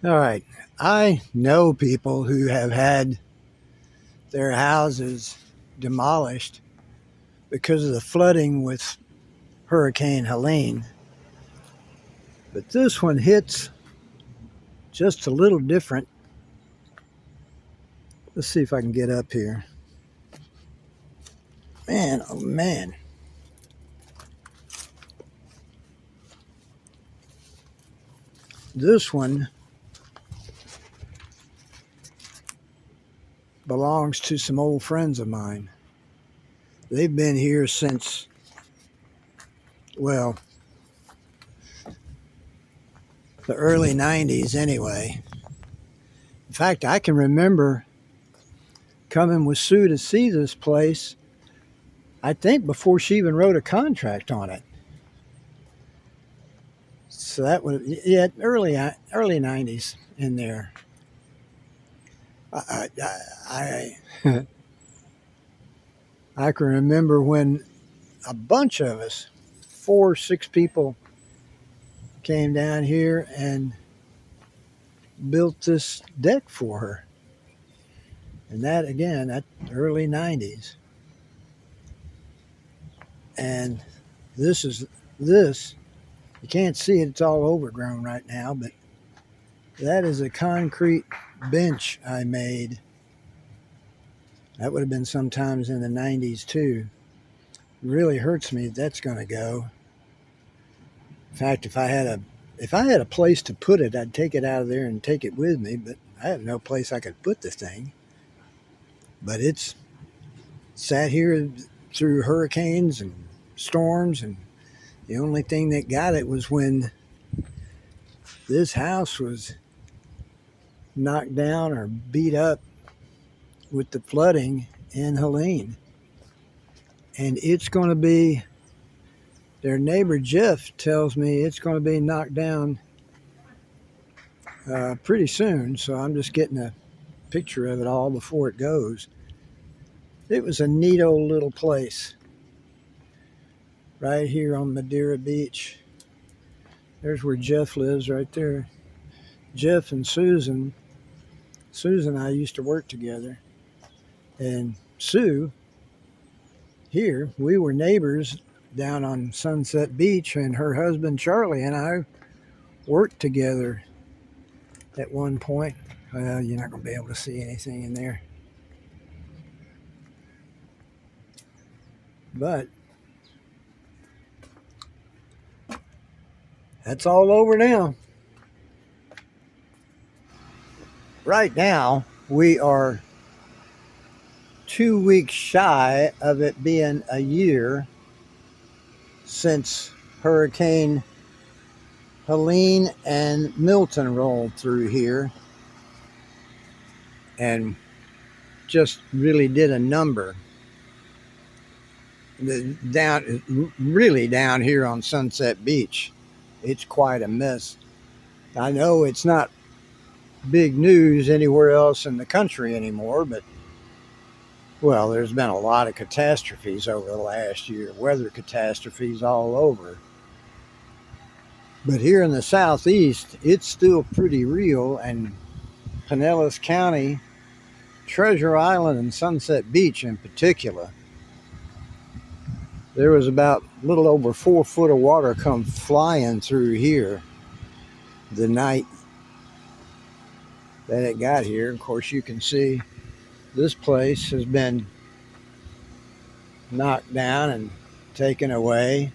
All right. I know people who have had their houses demolished because of the flooding with Hurricane Helene. But this one hits just a little different. Let's see if I can get up here. Man, oh man. This one belongs to some old friends of mine. They've been here since, well, the early 90s anyway. In fact, I can remember coming with Sue to see this place, I think before she even wrote a contract on it. So that was, yeah, early 90s in there. I, I, I can remember when a bunch of us, 4 or 6 people, came down here and built this deck for her. And that, again, that early 90s. And this, you can't see it, it's all overgrown right now, but that is a concrete bench I made. That would have been sometimes in the 90s too. It really hurts me that's going to go. In fact, if I had a place to put it, I'd take it out of there and take it with me, but I have no place I could put the thing. But it's sat here through hurricanes and storms, and the only thing that got it was when this house was knocked down or beat up with the flooding in Helene. And it's going to be, their neighbor Jeff tells me it's going to be knocked down pretty soon. So I'm just getting a picture of it all before it goes. It was a neat old little place right here on Madeira Beach. There's where Jeff lives right there. Jeff and Susan and I used to work together. And Sue, here, we were neighbors down on Sunset Beach, and her husband Charlie and I worked together at one point. Well, you're not going to be able to see anything in there. But that's all over now. Right now, we are 2 weeks shy of it being a year since Hurricane Helene and Milton rolled through here and just really did a number. Really down here on Sunset Beach, it's quite a mess. I know it's not big news anywhere else in the country anymore, but well, there's been a lot of catastrophes over the last year, weather catastrophes all over. But here in the southeast, it's still pretty real, and Pinellas County, Treasure Island, and Sunset Beach in particular, there was about a little over 4 foot of water come flying through here the night that it got here. Of course, you can see this place has been knocked down and taken away.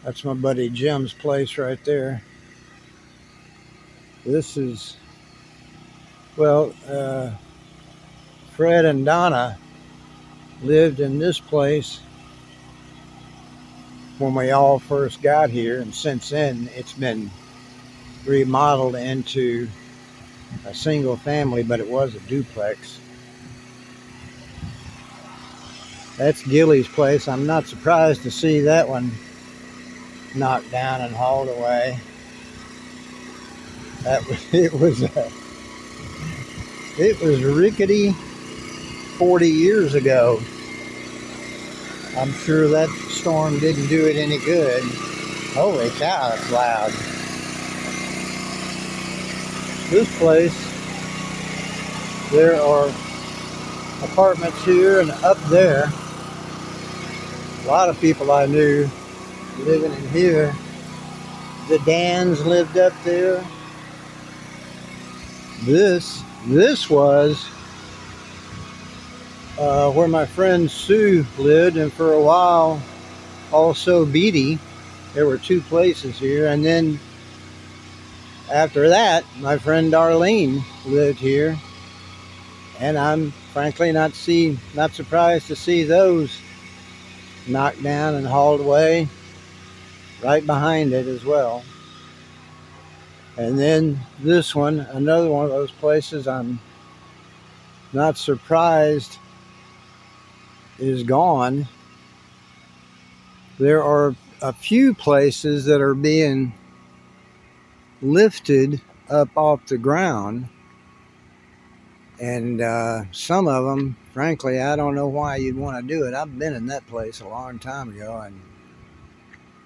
That's my buddy Jim's place right there. This is, well, Fred and Donna lived in this place when we all first got here, and since then it's been remodeled into a single family, but it was a duplex. That's Gilly's place. I'm not surprised to see that one knocked down and hauled away. It was rickety 40 years ago. I'm sure that storm didn't do it any good. Holy cow, it's loud. This place, there are apartments here and up there. A lot of people I knew living in here. The Dans lived up there. This was where my friend Sue lived, and for a while also Beatty. There were two places here, and then after that my friend Darlene lived here, and I'm frankly not surprised to see those knocked down and hauled away right behind it as well. And then this one, another one of those places I'm not surprised is gone. There are a few places that are being lifted up off the ground, and some of them, frankly, I don't know why you'd want to do it. I've been in that place a long time ago, and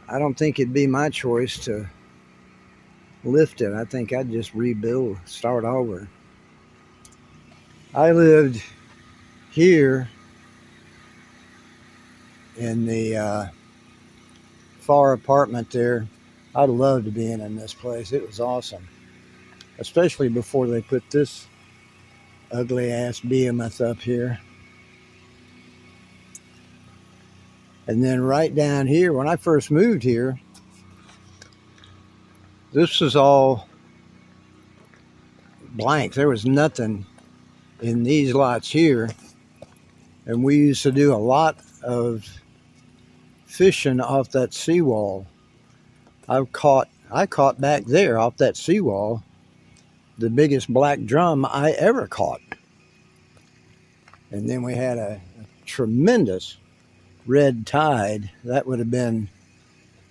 I don't think it'd be my choice to lift it. I think I'd just rebuild, start over. I lived here in the far apartment there. I loved being in this place. It was awesome, especially before they put this ugly ass behemoth up here. And then right down here, when I first moved here, this was all blank. There was nothing in these lots here. And we used to do a lot of fishing off that seawall. I caught back there off that seawall the biggest black drum I ever caught. And then we had a tremendous red tide. That would have been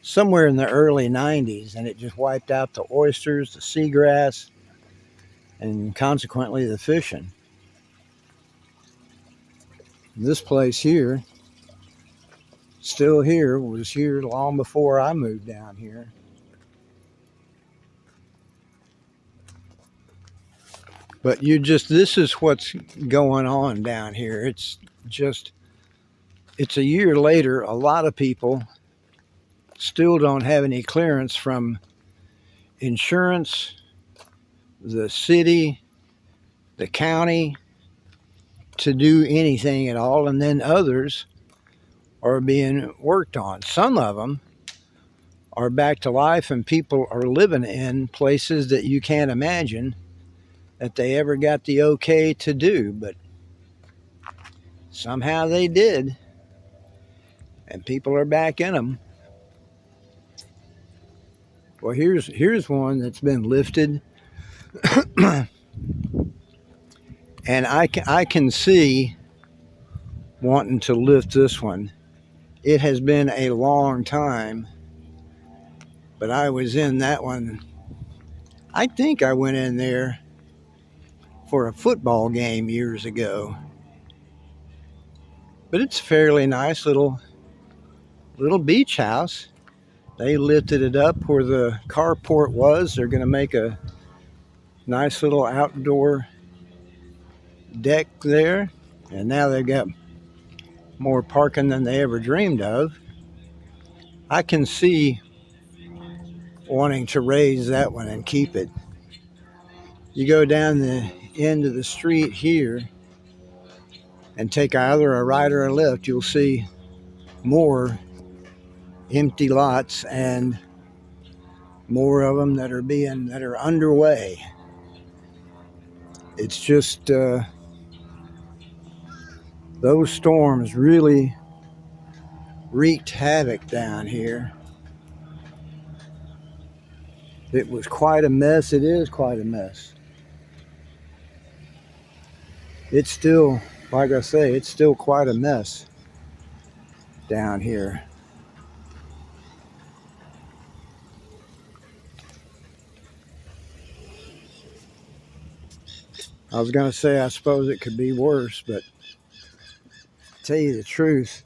somewhere in the early 90s, and it just wiped out the oysters, the seagrass, and consequently the fishing. This place here, still here, was here long before I moved down here. But this is what's going on down here. It's a year later. A lot of people still don't have any clearance from insurance, the city, the county, to do anything at all. And then others are being worked on. Some of them are back to life, and people are living in places that you can't imagine that they ever got the okay to do, but somehow they did, and people are back in them. Well, here's one that's been lifted, and I can see wanting to lift this one. It has been a long time, but I was in that one. I think I went in there for a football game years ago. But it's a fairly nice little beach house. They lifted it up where the carport was. They're going to make a nice little outdoor deck there. And now they've got more parking than they ever dreamed of. I can see wanting to raise that one and keep it. You go down the end of the street here and take either a right or a left, you'll see more empty lots and more of them that are underway. It's just those storms really wreaked havoc down here. It was quite a mess. It is quite a mess. It's still, like I say, it's still quite a mess down here. I was going to say, I suppose it could be worse, but to tell you the truth,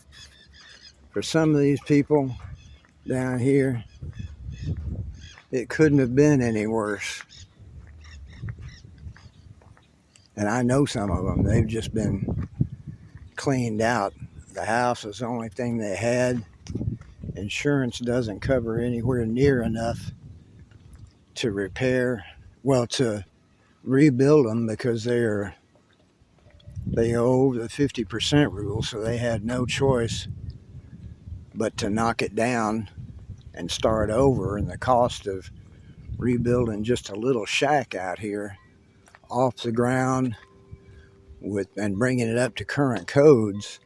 for some of these people down here, it couldn't have been any worse. And I know some of them, they've just been cleaned out. The house is the only thing they had. Insurance doesn't cover anywhere near enough to repair, well, to rebuild them, because they owe the 50% rule, so they had no choice but to knock it down and start over. And the cost of rebuilding just a little shack out here off the ground and bringing it up to current codes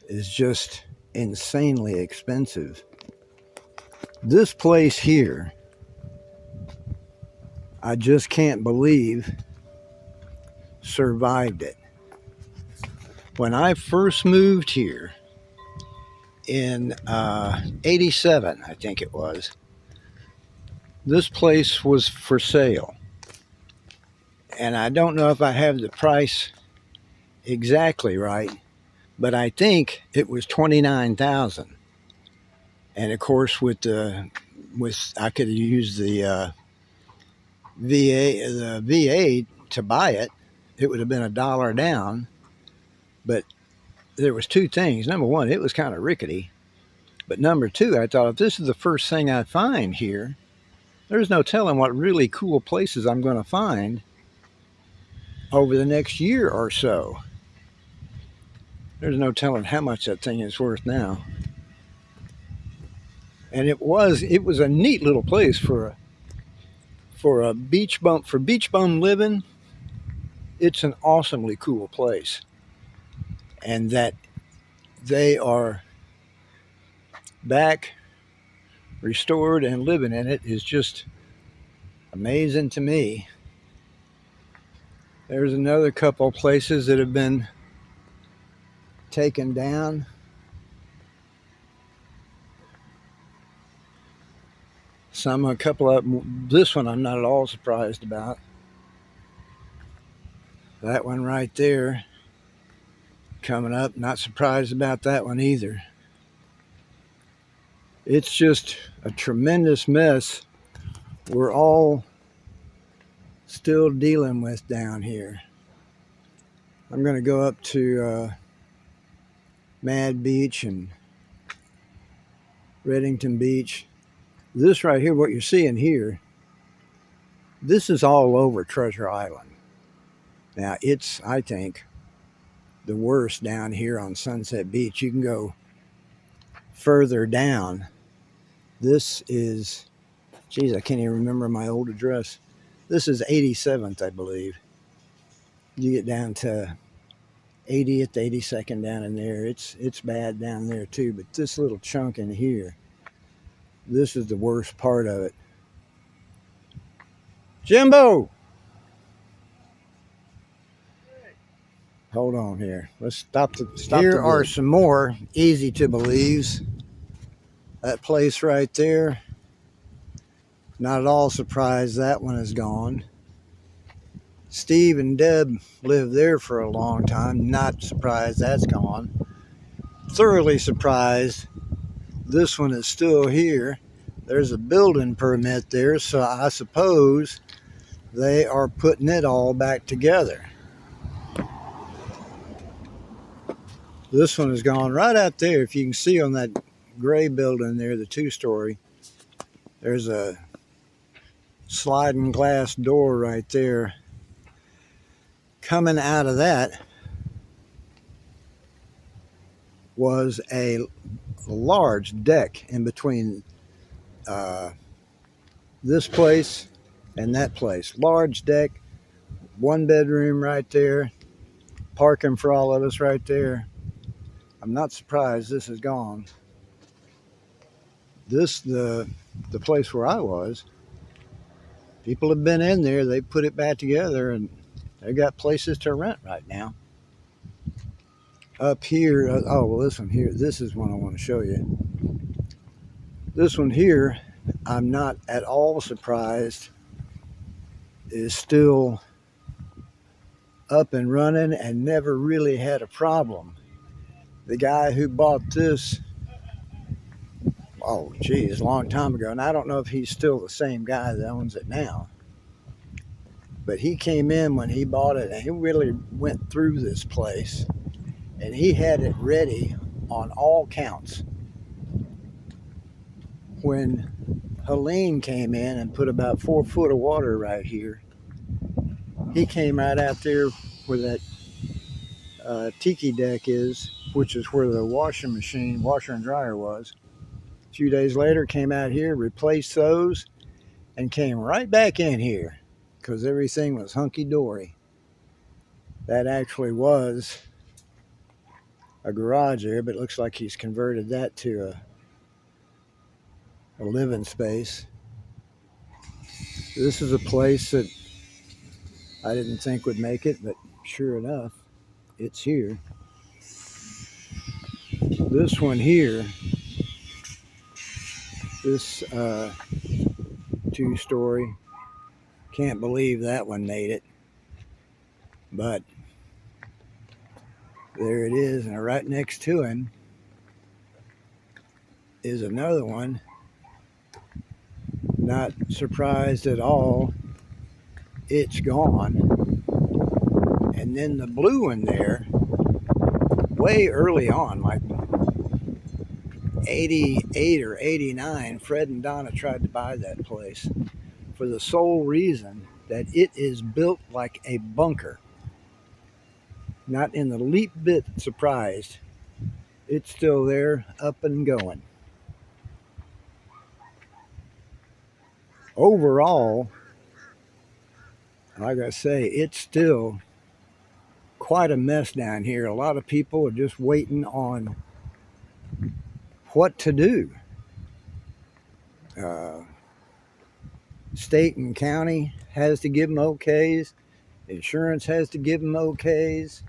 is just insanely expensive. This place here, I just can't believe survived it. When I first moved here in 87, I think it was, this place was for sale. And I don't know if I have the price exactly right, but I think it was $29,000. And of course, I could have used the VA to buy it. It would have been $1 down. But there was two things. Number one, it was kind of rickety. But number two, I thought, if this is the first thing I find here, there's no telling what really cool places I'm going to find over the next year or so. There's no telling how much that thing is worth now. And it was a neat little place for a beach bum living. It's an awesomely cool place. And that they are back, restored, and living in it is just amazing to me. There's another couple places that have been taken down. A couple of them. This one I'm not at all surprised about. That one right there coming up, not surprised about that one either. It's just a tremendous mess we're all still dealing with down here. I'm going to go up to Mad Beach and Redington Beach. This right here, what you're seeing here, this is all over Treasure Island. Now, it's, I think, the worst down here on Sunset Beach. You can go further down. This is, geez, I can't even remember my old address. This is 87th, I believe. You get down to 80th, 82nd down in there. It's bad down there too, but this little chunk in here, this is the worst part of it. Jimbo! Hold on here. Let's stop. Here are some more easy to believes. That place right there, not at all surprised that one is gone. Steve and Deb lived there for a long time. Not surprised that's gone. Thoroughly surprised this one is still here. There's a building permit there, so I suppose they are putting it all back together. This one is gone right out there. If you can see on that gray building there, the 2-story, there's a sliding glass door right there. Coming out of that was a large deck in between this place and that place. Large deck, 1 bedroom right there, parking for all of us right there. I'm not surprised this is gone. The place where I was, people have been in there, they put it back together, and they got places to rent right now. Up here, oh, well, this one here, this is one I want to show you. This one here, I'm not at all surprised, is still up and running and never really had a problem. The guy who bought this, oh, geez, a long time ago, and I don't know if he's still the same guy that owns it now. But he came in when he bought it, and he really went through this place, and he had it ready on all counts. When Helene came in and put about 4 foot of water right here, he came right out there where that tiki deck is, which is where the washing machine, washer and dryer was. A few days later, came out here, replaced those, and came right back in here because everything was hunky-dory. That actually was a garage there, but it looks like he's converted that to a living space. This is a place that I didn't think would make it, but sure enough, it's here. This one here, this 2-story, can't believe that one made it, but there it is, and right next to him is another one. Not surprised at all, it's gone. And then the blue one there, way early on, like 88 or 89, Fred and Donna tried to buy that place for the sole reason that it is built like a bunker. Not in the least bit surprised. It's still there, up and going. Overall, like I say, it's still quite a mess down here. A lot of people are just waiting on what to do. State and county has to give them okays. Insurance has to give them okays.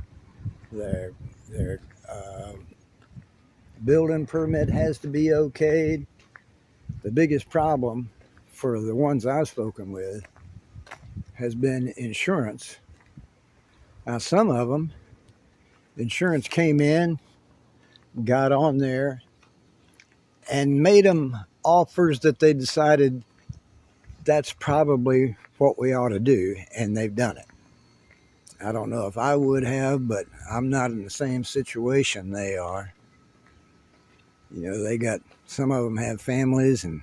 Their building permit has to be okayed. The biggest problem for the ones I've spoken with has been insurance. Now, some of them, insurance came in, got on there, and made them offers that they decided that's probably what we ought to do, and they've done it. I don't know if I would have, but I'm not in the same situation they are. You know, they got, some of them have families, and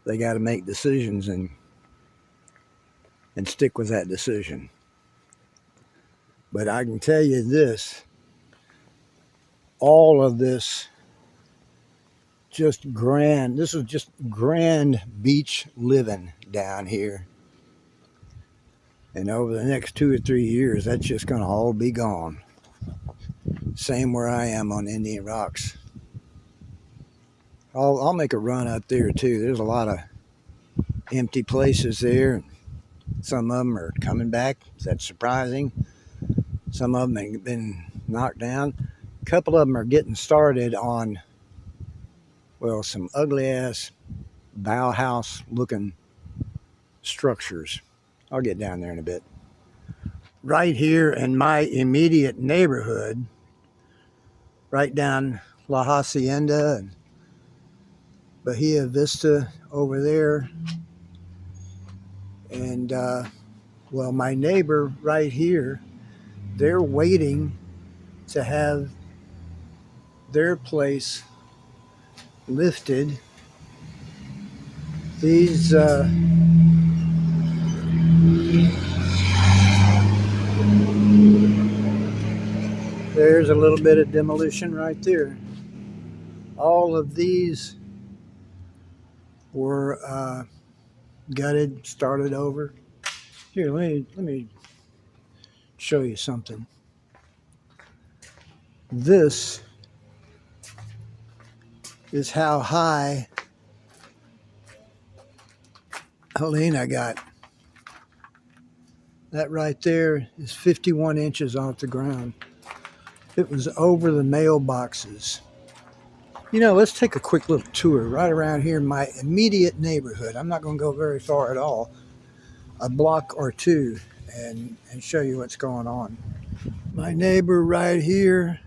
they got to make decisions and stick with that decision. But I can tell you this, all of this just grand, this is just grand beach living down here. And over the next 2 or 3 years, that's just going to all be gone. Same where I am on Indian Rocks. I'll make a run up there too. There's a lot of empty places there. Some of them are coming back. That's surprising. Some of them have been knocked down. A couple of them are getting started on, well, some ugly ass Bauhaus looking structures. I'll get down there in a bit. Right here in my immediate neighborhood, right down La Hacienda and Bahia Vista over there. And, well, my neighbor right here, they're waiting to have their place lifted. These, there's a little bit of demolition right there. All of these were gutted, started over. Here, let me show you something. This is how high Helene got. That right there is 51 inches off the ground. It was over the mailboxes. You know, let's take a quick little tour right around here in my immediate neighborhood. I'm not going to go very far at all, a block or two, and show you what's going on. My neighbor right here,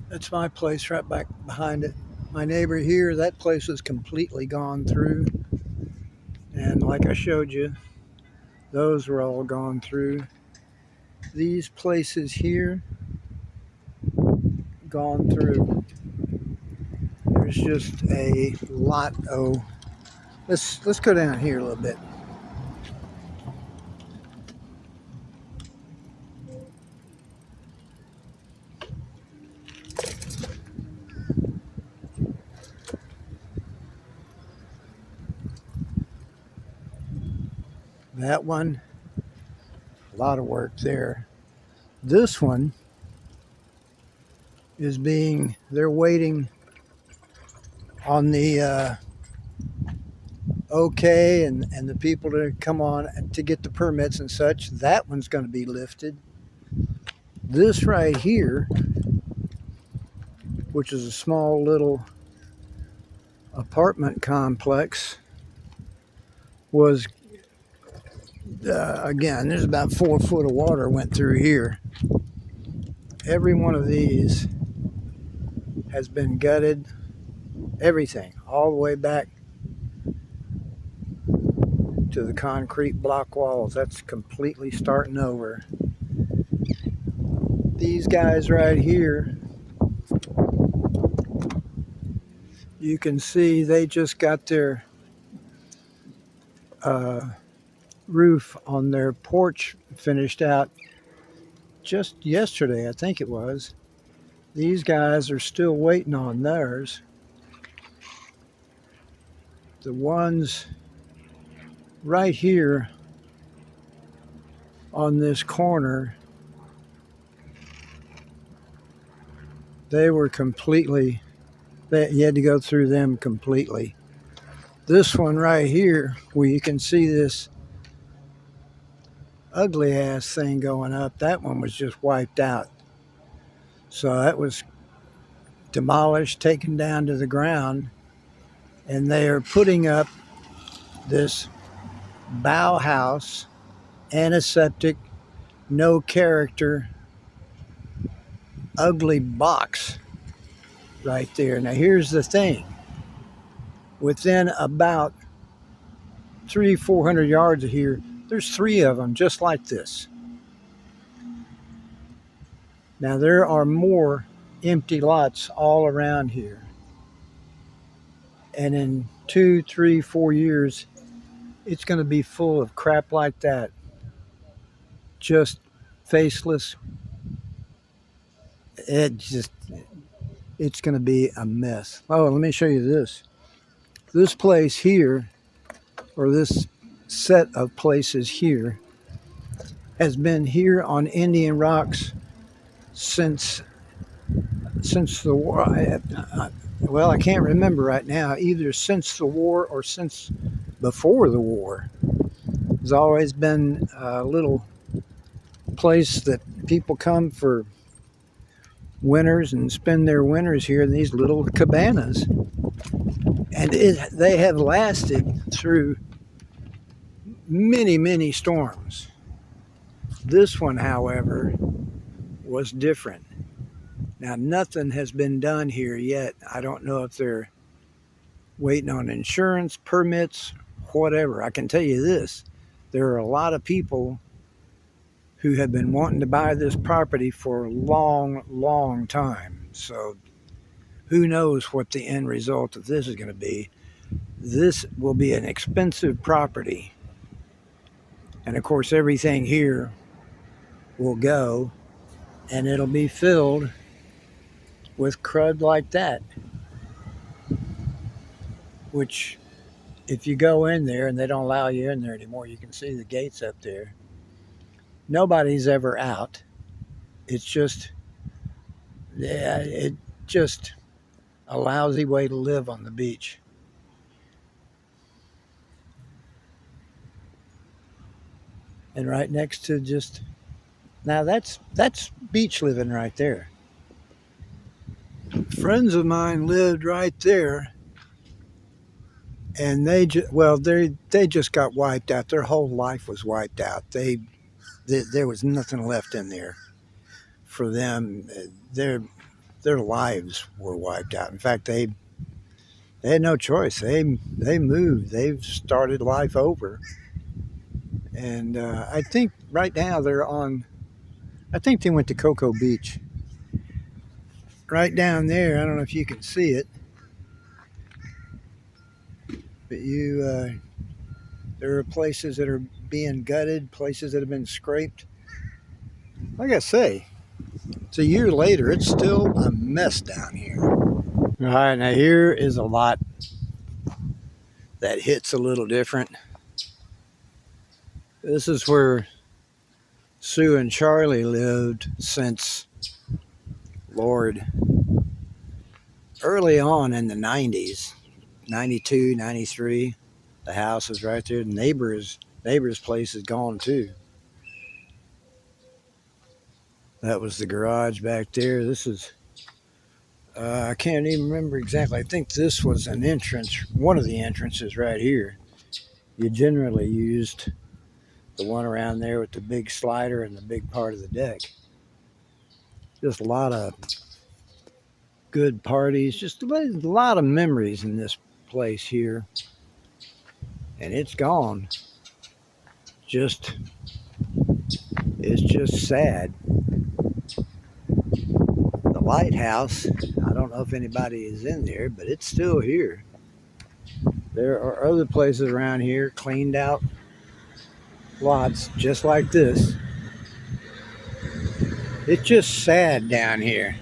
that's my place right back behind it. My neighbor here, that place is completely gone through. And like I showed you, Those were all gone through. These places here, gone through. There's just a lot. Oh, let's go down here a little bit. That one, a lot of work there. This one is they're waiting on the okay and the people to come on to get the permits and such. That one's going to be lifted. This right here, which is a small little apartment complex, was again, there's about 4 foot of water went through here. Every one of these has been gutted, everything, all the way back to the concrete block walls. That's completely starting over. These guys right here, you can see they just got their roof on their porch finished out just yesterday, I think it was. These guys are still waiting on theirs. The ones right here on this corner, they were completely, you had to go through them completely. This one right here, where you can see this ugly ass thing going up, that one was just wiped out. So that was demolished, taken down to the ground, and they are putting up this bow house, antiseptic, no character, ugly box right there. Now here's the thing. Within about 300-400 yards of here, there's 3 of them just like this. Now there are more empty lots all around here. And in 2, 3, 4 years, it's going to be full of crap like that. Just faceless. It's going to be a mess. Oh, let me show you this. This place here, or this set of places here, has been here on Indian Rocks since the war. Well, I can't remember right now, either since the war or since before the war. There's always been a little place that people come for winters and spend their winters here in these little cabanas. And they have lasted through many, many storms. This one, however, was different. Now, nothing has been done here yet. I don't know if they're waiting on insurance, permits, whatever. I can tell you this. There are a lot of people who have been wanting to buy this property for a long, long time. So who knows what the end result of this is going to be. This will be an expensive property. And of course, everything here will go, and it'll be filled with crud like that. Which, if you go in there, and they don't allow you in there anymore, you can see the gates up there. Nobody's ever out. It's just, it just a lousy way to live on the beach. And right next to now that's beach living right there. Friends of mine lived right there, and they just got wiped out. Their whole life was wiped out. There was nothing left in there for them. Their lives were wiped out. In fact, they had no choice. They moved. They've started life over. And I think right now they're on, I think they went to Cocoa Beach. Right down there, I don't know if you can see it, but there are places that are being gutted, places that have been scraped. Like I say, it's a year later, it's still a mess down here. All right, now here is a lot that hits a little different. This is where Sue and Charlie lived since, Lord, early on in the 90s, 92, 93. The house is right there. The neighbor's place is gone too. That was the garage back there. This is, I can't even remember exactly. I think this was an entrance, one of the entrances right here. You generally used the one around there with the big slider and the big part of the deck. Just a lot of good parties, just a lot of memories in this place here. And it's gone. It's just sad. The lighthouse, I don't know if anybody is in there, but it's still here. There are other places around here, cleaned out lots just like this. It's just sad down here.